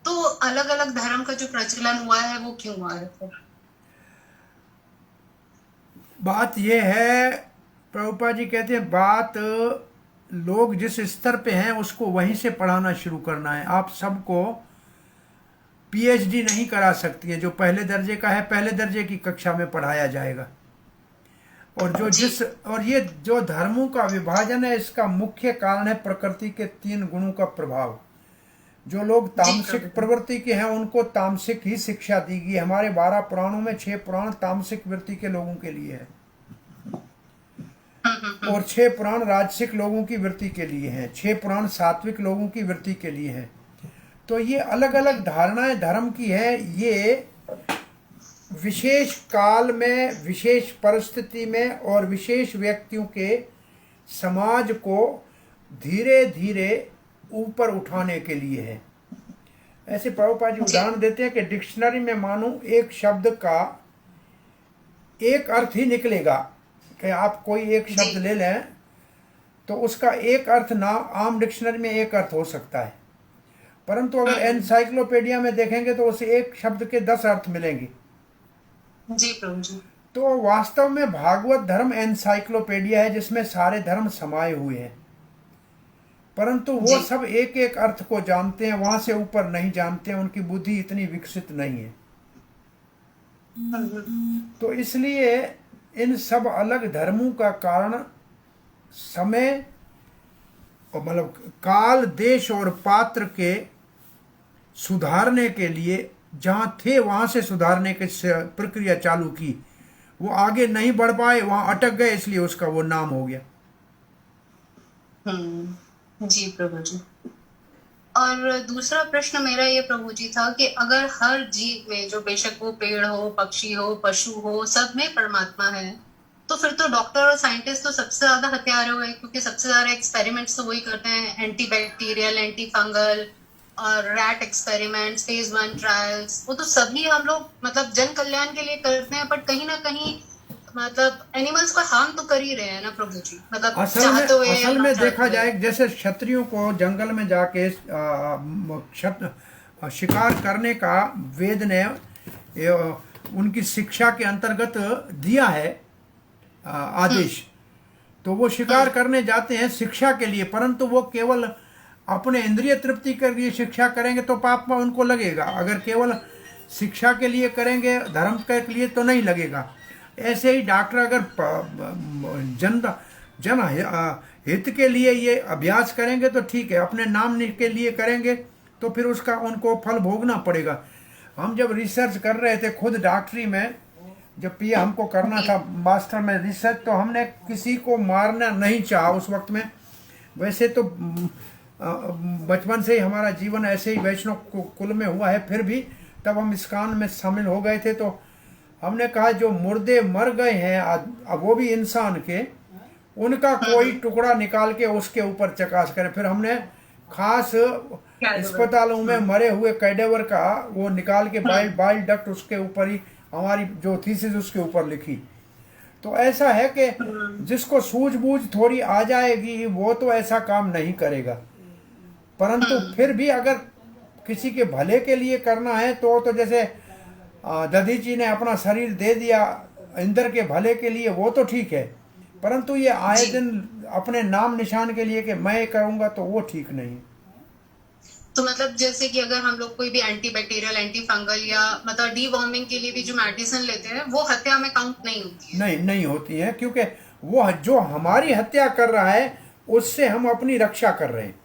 तो अलग अलग धर्म का जो प्रचलन हुआ है वो क्यों हुआ है? बात यह है, प्रभुपाद जी कहते हैं बात लोग जिस स्तर पे हैं उसको वहीं से पढ़ाना शुरू करना है। आप सबको पीएचडी नहीं करा सकती है। जो पहले दर्जे का है पहले दर्जे की कक्षा में पढ़ाया जाएगा। और ये जो धर्मों का विभाजन है इसका मुख्य कारण है प्रकृति के 3 गुणों का प्रभाव। जो लोग तामसिक प्रवृत्ति के हैं उनको तामसिक ही शिक्षा दी गई। हमारे 12 पुराणों में 6 पुराण तामसिक वृत्ति के लोगों के लिए है और 6 पुराण राजसिक लोगों की वृत्ति के लिए हैं, 6 पुराण सात्विक लोगों की वृत्ति के लिए हैं। तो ये अलग अलग धारणाएं धर्म की है। ये विशेष काल में, विशेष परिस्थिति में और विशेष व्यक्तियों के समाज को धीरे धीरे ऊपर उठाने के लिए है। ऐसे प्रभुपाद जी उदाहरण देते हैं कि डिक्शनरी में मानो एक शब्द का एक अर्थ ही निकलेगा कि आप कोई एक शब्द ले लें तो उसका एक अर्थ ना आम डिक्शनरी में एक अर्थ हो सकता है, परंतु अगर एनसाइक्लोपीडिया में देखेंगे तो उसे एक शब्द के 10 अर्थ मिलेंगे। जी प्रभु जी। तो वास्तव में भागवत धर्म एनसाइक्लोपीडिया है जिसमें सारे धर्म समाये हुए हैं, परंतु वो जी। सब एक एक अर्थ को जानते हैं, वहां से ऊपर नहीं जानते हैं, उनकी बुद्धि इतनी विकसित नहीं है। तो इसलिए इन सब अलग धर्मों का कारण समय और मतलब काल, देश और पात्र के सुधारने के लिए जहाँ थे वहाँ से सुधारने की प्रक्रिया चालू की, वो आगे नहीं बढ़ पाए, वहाँ अटक गए, इसलिए उसका वो नाम हो गया। जी प्रभु जी। और दूसरा प्रश्न मेरा ये प्रभु जी था कि अगर हर जीव में, जो बेशक वो पेड़ हो, पक्षी हो, पशु हो, सब में परमात्मा है, तो फिर तो डॉक्टर और साइंटिस्ट तो सबसे ज्यादा हथियार हुए, क्योंकि सबसे ज्यादा एक्सपेरिमेंट्स तो वही करते हैं, एंटी बैक्टीरियल, एंटी फंगल और रैट एक्सपेरिमेंट्स, फेज 1 ट्रायल्स, वो तो सभी हम लोग मतलब जन कल्याण के लिए करते हैं, बट कहीं ना कहीं मतलब एनिमल्स को हार्म तो कर ही रहे हैं ना प्रभु जी, मतलब चाहते हुए या असल ना में चाहते देखा हुए। जाए, जैसे क्षत्रियों को जंगल में जाके शिकार करने का वेद ने उनकी शिक्षा के अंतर्गत दिया है आदेश, तो वो शिकार करने जाते हैं शिक्षा के लिए, परंतु वो केवल अपने इंद्रिय तृप्ति के लिए शिक्षा करेंगे तो पाप में उनको लगेगा, अगर केवल शिक्षा के लिए करेंगे, धर्म के लिए, तो नहीं लगेगा। ऐसे ही डॉक्टर अगर जन हित के लिए ये अभ्यास करेंगे तो ठीक है, अपने नाम के लिए करेंगे तो फिर उसका उनको फल भोगना पड़ेगा। हम जब रिसर्च कर रहे थे खुद डॉक्टरी में, जब पीए हमको करना था मास्टर में रिसर्च, तो हमने किसी को मारना नहीं चाहा उस वक्त में। वैसे तो बचपन से ही हमारा जीवन ऐसे ही वैष्णव कुल में हुआ है, फिर भी तब हम इस्कान में शामिल हो गए थे, तो हमने कहा जो मुर्दे मर गए हैं, अब वो भी इंसान के, उनका कोई टुकड़ा निकाल के उसके ऊपर चकास करें। फिर हमने खास अस्पतालों में मरे हुए कैडेवर का वो निकाल के बाइल डक्ट उसके ऊपर ही हमारी जो थीसिस उसके ऊपर लिखी। तो ऐसा है कि जिसको सूझबूझ थोड़ी आ जाएगी वो तो ऐसा काम नहीं करेगा, परंतु फिर भी अगर किसी के भले के लिए करना है तो जैसे दधी जी ने अपना शरीर दे दिया इंद्र के भले के लिए, वो तो ठीक है, परंतु ये आए दिन अपने नाम निशान के लिए कि मैं करूंगा, तो वो ठीक नहीं। तो मतलब जैसे कि अगर हम लोग कोई भी एंटी बैक्टीरियल, एंटी फंगल या मतलब डीवॉर्मिंग के लिए भी जो मेडिसिन लेते हैं, वो हत्या में काउंट नहीं होती है? नहीं होती है, क्योंकि वो जो हमारी हत्या कर रहा है उससे हम अपनी रक्षा कर रहे हैं।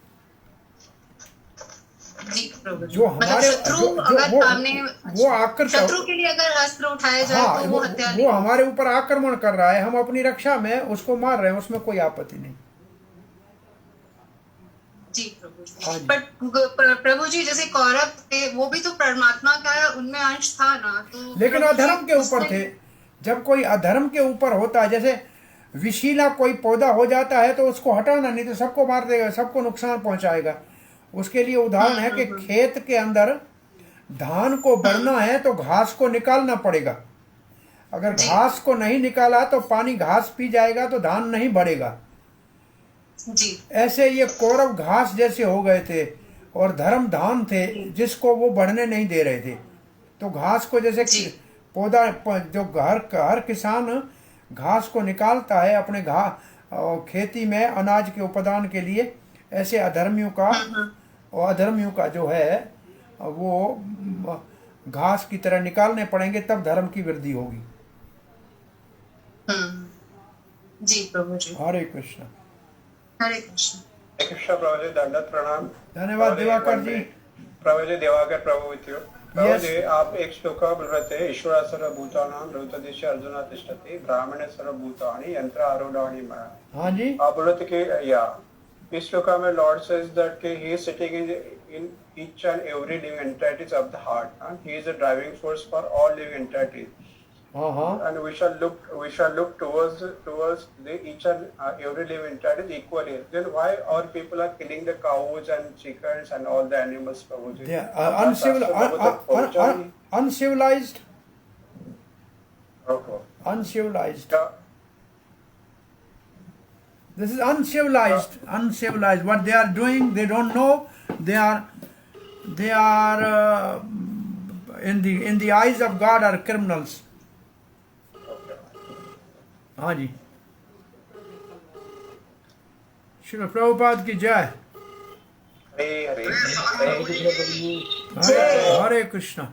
जी प्रभु जी। जो हमारे शत्रु अगर सामने वो आकर शत्रु के लिए अगर अस्त्र उठाया जाए हाँ, तो वो हत्या वो हमारे ऊपर आक्रमण कर रहा है, हम अपनी रक्षा में उसको मार रहे हैं, उसमें कोई आपत्ति नहीं। जी प्रभु जी। बट प्रभु जी जैसे कौरव थे, वो भी तो परमात्मा का उनमें अंश था ना, तो लेकिन अधर्म के ऊपर थे। जब कोई अधर्म के ऊपर होता है, जैसे विशीला कोई पौधा हो जाता है तो उसको हटाना, नहीं तो सबको मार देगा, सबको नुकसान पहुंचाएगा। उसके लिए उदाहरण है कि खेत के अंदर धान को बढ़ना है तो घास को निकालना पड़ेगा, अगर घास को नहीं निकाला तो पानी घास पी जाएगा तो धान नहीं बढ़ेगा। जी। ऐसे ये कौरव घास जैसे हो गए थे और धर्म धान थे जिसको वो बढ़ने नहीं दे रहे थे। तो घास को जैसे पौधा, जो हर किसान घास को निकालता है अपने खेती में अनाज के उत्पादन के लिए, ऐसे अधर्मियों का जो है वो घास की तरह निकालने पड़ेंगे, तब धर्म की वृद्धि होगी। जी प्रभु जी। हरे कृष्ण। हरे कृष्ण। कृष्ण प्रभु जी, दंडवत प्रणाम। धन्यवाद दिवाकर जी। प्रभु जी, दिवाकर प्रभु वित्यो। प्रभु जी, आप एक श्लोक बोल रहे थे, ईश्वर सर्वभूतानां द्रौपदीश अर्जुन तिष्ठति ब्राह्मण सर्वभूतानि यंत्र आरूढ़ानि मया। हाँ जी, आप बोल रहे थे कि या इस श्लोक में Lord says that he is sitting in each and every living entities of the heart, and he is a driving force for all living entities. And we shall look towards the each and every living entity equally. Then why our people are killing the cows and chickens and all the animals, Prabhuji? they are uncivilized. Okay. Uncivilized. This is uncivilized. What they are doing, they don't know. They are they are in the eyes of God are criminals. हाँ जी, श्री प्रभुपाद की जय। हरे हरे हरे कृष्णा।